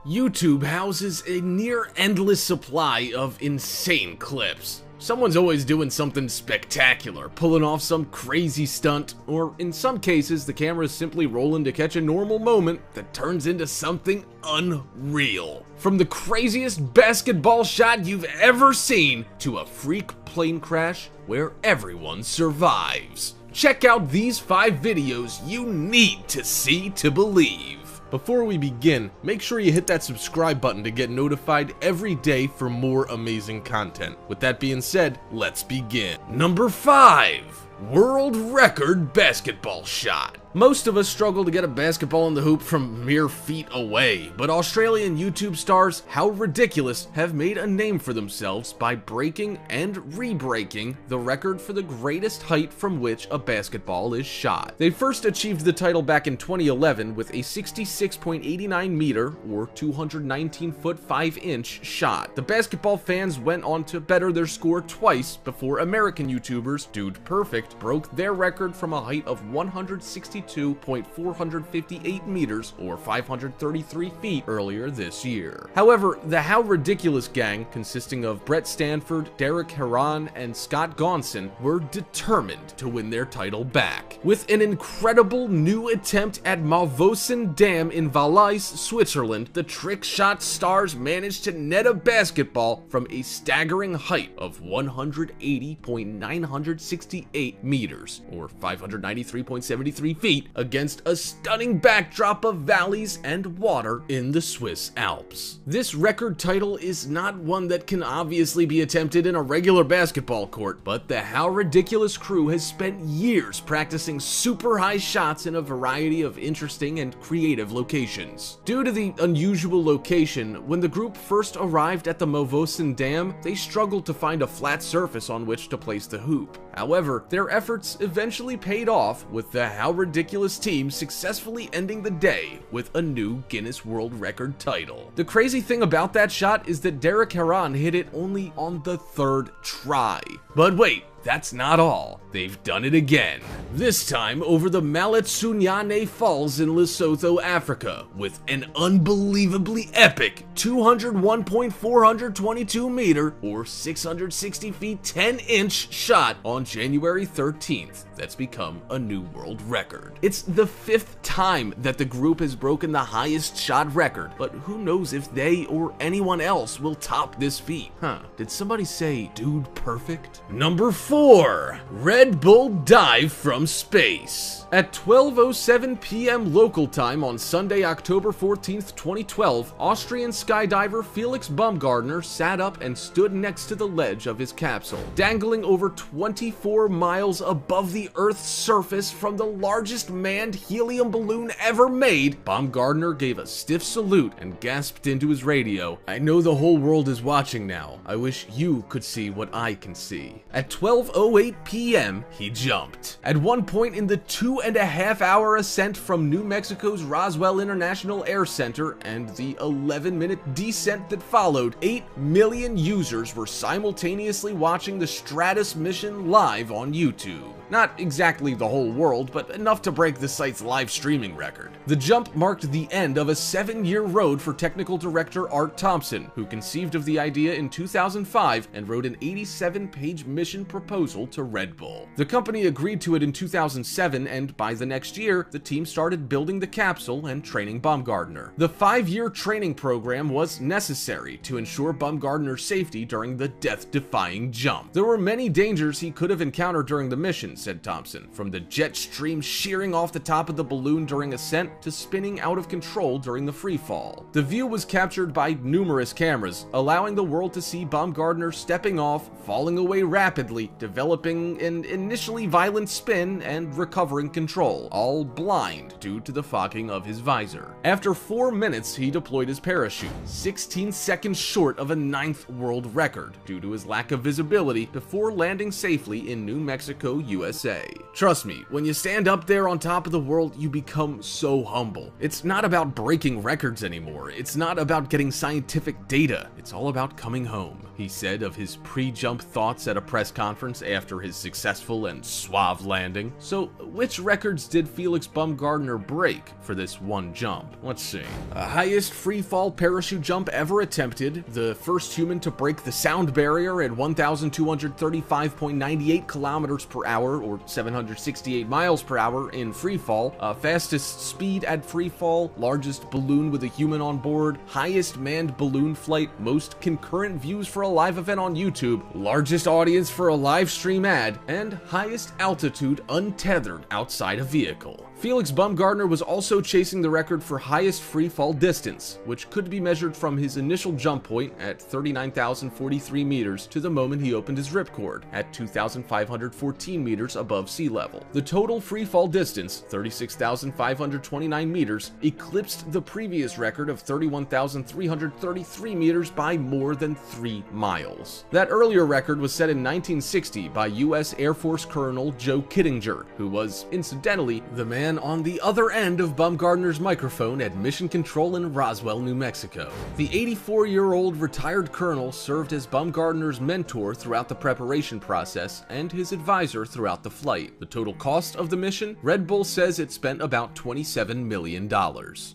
YouTube houses a near endless supply of insane clips. Someone's always doing something spectacular, pulling off some crazy stunt, or in some cases, the camera is simply rolling to catch a normal moment that turns into something unreal. From the craziest basketball shot you've ever seen to a freak plane crash where everyone survives. Check out these 5 videos you need to see to believe. Before we begin, make sure you hit that subscribe button to get notified every day for more amazing content. With that being said, let's begin. Number 5. World record basketball shot. Most of us struggle to get a basketball in the hoop from mere feet away, but Australian YouTube stars How Ridiculous have made a name for themselves by breaking and re-breaking the record for the greatest height from which a basketball is shot. They first achieved the title back in 2011 with a 66.89 meter or 219 foot 5 inch shot. The basketball fans went on to better their score twice before American YouTubers Dude Perfect broke their record from a height of 162.458 meters or 533 feet earlier this year. However, the How Ridiculous gang, consisting of Brett Stanford, Derek Heron, and Scott Gonson, were determined to win their title back. With an incredible new attempt at Mauthausen Dam in Valais, Switzerland, the trick shot stars managed to net a basketball from a staggering height of 180.968 meters, or 593.73 feet, against a stunning backdrop of valleys and water in the Swiss Alps. This record title is not one that can obviously be attempted in a regular basketball court, but the How Ridiculous crew has spent years practicing super high shots in a variety of interesting and creative locations. Due to the unusual location, when the group first arrived at the Mauthausen Dam, they struggled to find a flat surface on which to place the hoop. However, their efforts eventually paid off, with the How Ridiculous team successfully ending the day with a new Guinness World Record title. The crazy thing about that shot is that Derek Heron hit it only on the 3rd try. But wait, that's not all. They've done it again. This time over the Maletsunyane Falls in Lesotho, Africa, with an unbelievably epic 201.422 meter or 660 feet 10 inch shot on January 13th. That's become a new world record. It's the 5th time that the group has broken the highest shot record, but who knows if they or anyone else will top this feat. Did somebody say Dude Perfect? Number 4. Red Bull dive from space. At 12:07 p.m. local time on Sunday, October 14th, 2012, Austrian skydiver Felix Baumgartner sat up and stood next to the ledge of his capsule. Dangling over 24 miles above the Earth's surface from the largest manned helium balloon ever made, Baumgartner gave a stiff salute and gasped into his radio, "I know the whole world is watching now. I wish you could see what I can see." At 12:08 p.m., he jumped. At one point in the 2.5-hour ascent from New Mexico's Roswell International Air Center and the 11-minute descent that followed, 8 million users were simultaneously watching the Stratus mission live on YouTube. Not exactly the whole world, but enough to break the site's live streaming record. The jump marked the end of a 7-year road for technical director Art Thompson, who conceived of the idea in 2005 and wrote an 87-page mission proposal to Red Bull. The company agreed to it in 2007, and by the next year, the team started building the capsule and training Baumgartner. The 5-year training program was necessary to ensure Baumgartner's safety during the death-defying jump. There were many dangers he could have encountered during the mission, said Thompson, from the jet stream shearing off the top of the balloon during ascent to spinning out of control during the free fall. The view was captured by numerous cameras, allowing the world to see Baumgartner stepping off, falling away rapidly, developing an initially violent spin, and recovering control, all blind due to the fogging of his visor. After 4 minutes, he deployed his parachute, 16 seconds short of a 9th world record due to his lack of visibility, before landing safely in New Mexico, USA. USA. Trust me, when you stand up there on top of the world, you become so humble. It's not about breaking records anymore. It's not about getting scientific data. It's all about coming home, he said of his pre-jump thoughts at a press conference after his successful and suave landing. So, which records did Felix Baumgartner break for this one jump? Let's see. Highest free-fall parachute jump ever attempted, the first human to break the sound barrier at 1,235.98 kilometers per hour, or 768 miles per hour in free fall, fastest speed at free fall, largest balloon with a human on board, highest manned balloon flight, most concurrent views for a live event on YouTube, largest audience for a live stream ad, and highest altitude untethered outside a vehicle. Felix Baumgartner was also chasing the record for highest free fall distance, which could be measured from his initial jump point at 39,043 meters to the moment he opened his ripcord at 2,514 meters above sea level. The total free fall distance, 36,529 meters, eclipsed the previous record of 31,333 meters by more than 3 miles. That earlier record was set in 1960 by U.S. Air Force Colonel Joe Kittinger, who was, incidentally, the man on the other end of Baumgartner's microphone at Mission Control in Roswell, New Mexico. The 84-year-old retired colonel served as Baumgartner's mentor throughout the preparation process and his advisor throughout the flight. The total cost of the mission? Red Bull says it spent about $27 million.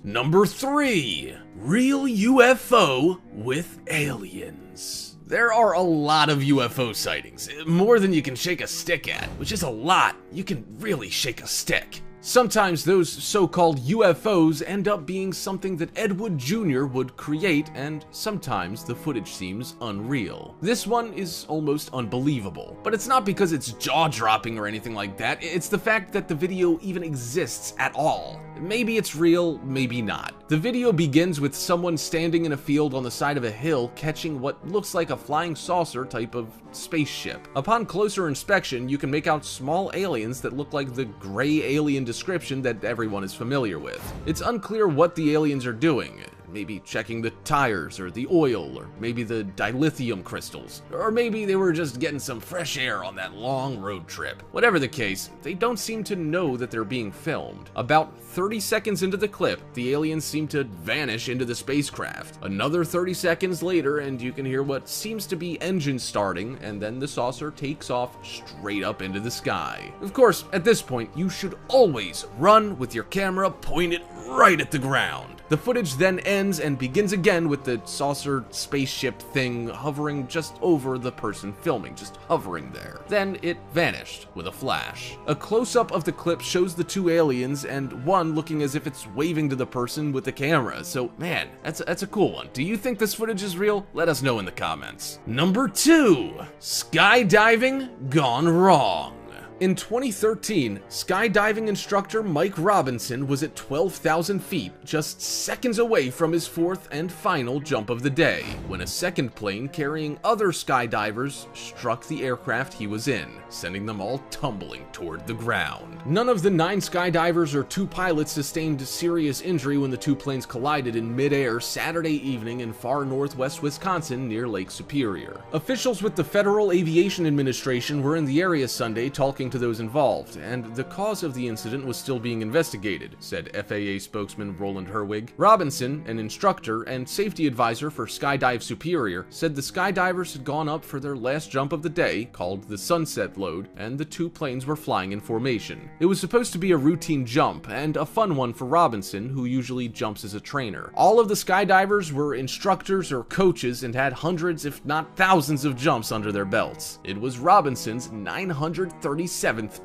Number 3. Real UFO with aliens. There are a lot of UFO sightings, more than you can shake a stick at, which is a lot. You can really shake a stick. Sometimes those so-called UFOs end up being something that Ed Wood Jr. would create, and sometimes the footage seems unreal. This one is almost unbelievable, but it's not because it's jaw-dropping or anything like that. It's the fact that the video even exists at all. Maybe it's real, maybe not. The video begins with someone standing in a field on the side of a hill catching what looks like a flying saucer type of spaceship. Upon closer inspection, you can make out small aliens that look like the gray alien description that everyone is familiar with. It's unclear what the aliens are doing. Maybe checking the tires or the oil, or maybe the dilithium crystals, or maybe they were just getting some fresh air on that long road trip. Whatever the case, they don't seem to know that they're being filmed. About 30 seconds into the clip, the aliens seem to vanish into the spacecraft. Another 30 seconds later, and you can hear what seems to be engines starting, and then the saucer takes off straight up into the sky. Of course, at this point, you should always run with your camera pointed right at the ground. The footage then ends and begins again with the saucer spaceship thing hovering just over the person filming, just hovering there. Then it vanished with a flash. A close-up of the clip shows the two aliens and one looking as if it's waving to the person with the camera. So, man, that's a cool one. Do you think this footage is real? Let us know in the comments. Number 2, skydiving gone wrong. In 2013, skydiving instructor Mike Robinson was at 12,000 feet, just seconds away from his fourth and final jump of the day, when a second plane carrying other skydivers struck the aircraft he was in, sending them all tumbling toward the ground. None of the 9 skydivers or 2 pilots sustained serious injury when the 2 planes collided in mid-air Saturday evening in far northwest Wisconsin near Lake Superior. Officials with the Federal Aviation Administration were in the area Sunday talking to those involved, and the cause of the incident was still being investigated, said FAA spokesman Roland Herwig. Robinson, an instructor and safety advisor for Skydive Superior, said the skydivers had gone up for their last jump of the day, called the Sunset Load, and the 2 planes were flying in formation. It was supposed to be a routine jump, and a fun one for Robinson, who usually jumps as a trainer. All of the skydivers were instructors or coaches and had hundreds, if not thousands, of jumps under their belts. It was Robinson's 937th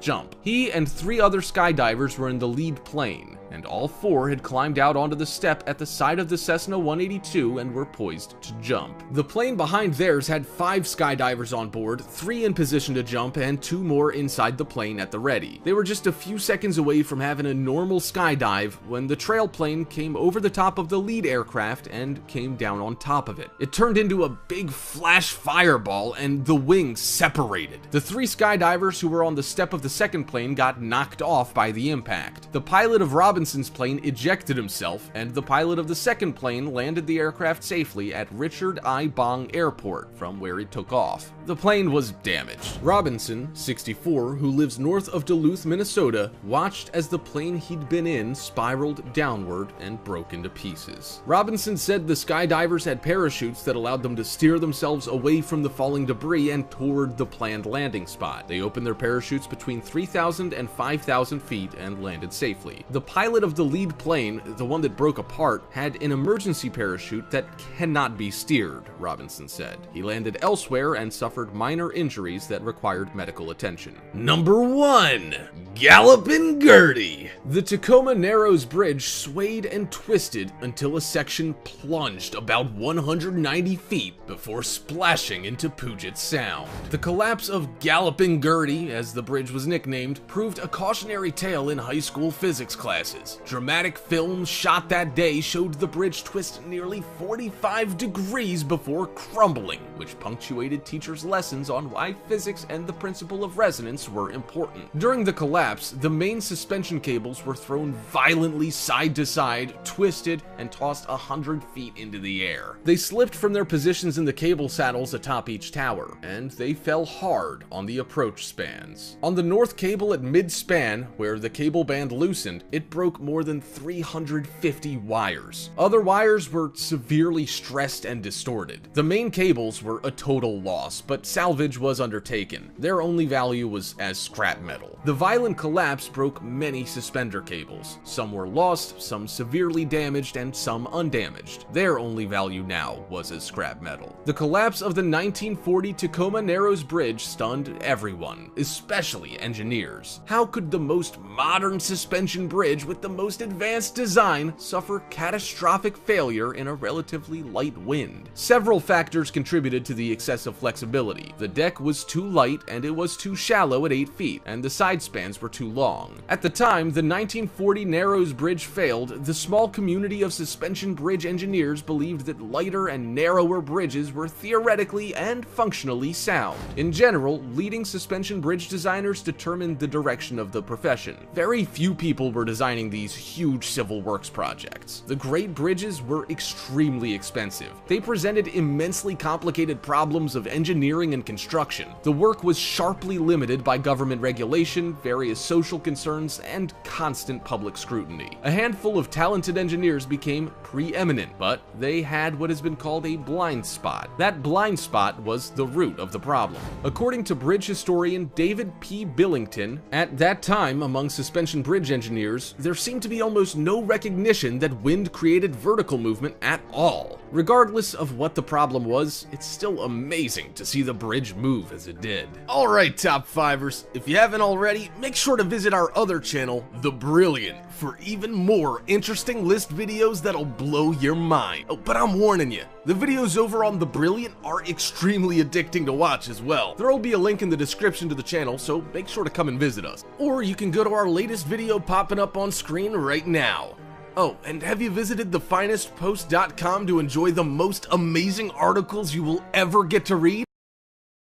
jump. He and 3 other skydivers were in the lead plane, and all 4 had climbed out onto the step at the side of the Cessna 182 and were poised to jump. The plane behind theirs had 5 skydivers on board, 3 in position to jump, and 2 more inside the plane at the ready. They were just a few seconds away from having a normal skydive when the trail plane came over the top of the lead aircraft and came down on top of it. It turned into a big flash fireball and the wings separated. The 3 skydivers who were on the step of the second plane got knocked off by the impact. The pilot of Robinson's Robinson's plane ejected himself, and the pilot of the second plane landed the aircraft safely at Richard I. Bong Airport, from where it took off. The plane was damaged. Robinson, 64, who lives north of Duluth, Minnesota, watched as the plane he'd been in spiraled downward and broke into pieces. Robinson said the skydivers had parachutes that allowed them to steer themselves away from the falling debris and toward the planned landing spot. They opened their parachutes between 3,000 and 5,000 feet and landed safely. The pilot of the lead plane, the one that broke apart, had an emergency parachute that cannot be steered, Robinson said. He landed elsewhere and suffered minor injuries that required medical attention. Number 1. Gallopin' Gertie. The Tacoma Narrows Bridge swayed and twisted until a section plunged about 190 feet before splashing into Puget Sound. The collapse of Gallopin' Gertie, as the bridge was nicknamed, proved a cautionary tale in high school physics classes. Dramatic films shot that day showed the bridge twist nearly 45 degrees before crumbling, which punctuated teachers' lessons on why physics and the principle of resonance were important. During the collapse, the main suspension cables were thrown violently side to side, twisted, and tossed 100 feet into the air. They slipped from their positions in the cable saddles atop each tower, and they fell hard on the approach spans. On the north cable at mid-span, where the cable band loosened, it broke more than 350 wires. Other wires were severely stressed and distorted. The main cables were a total loss, but salvage was undertaken. Their only value was as scrap metal. The violent collapse broke many suspender cables. Some were lost, some severely damaged, and some undamaged. Their only value now was as scrap metal. The collapse of the 1940 Tacoma Narrows Bridge stunned everyone, especially engineers. How could the most modern suspension bridge with the most advanced design suffer catastrophic failure in a relatively light wind? Several factors contributed to the excessive flexibility. The deck was too light and it was too shallow at 8 feet, and the side spans were too long. At the time the 1940 Narrows Bridge failed, the small community of suspension bridge engineers believed that lighter and narrower bridges were theoretically and functionally sound. In general, leading suspension bridge designers determined the direction of the profession. Very few people were designing these huge civil works projects. The great bridges were extremely expensive. They presented immensely complicated problems of engineering and construction. The work was sharply limited by government regulation, various social concerns, and constant public scrutiny. A handful of talented engineers became preeminent, but they had what has been called a blind spot. That blind spot was the root of the problem. According to bridge historian David P. Billington, at that time among suspension bridge engineers, there seemed to be almost no recognition that wind created vertical movement at all. Regardless of what the problem was, it's still amazing to see the bridge move as it did. Alright, top fivers, if you haven't already, make sure to visit our other channel, The Brilliant, for even more interesting list videos that'll blow your mind. Oh, but I'm warning you, the videos over on The Brilliant are extremely addicting to watch as well. There'll be a link in the description to the channel, so make sure to come and visit us. Or you can go to our latest video popping up on screen right now. Oh, and have you visited thefinestpost.com to enjoy the most amazing articles you will ever get to read?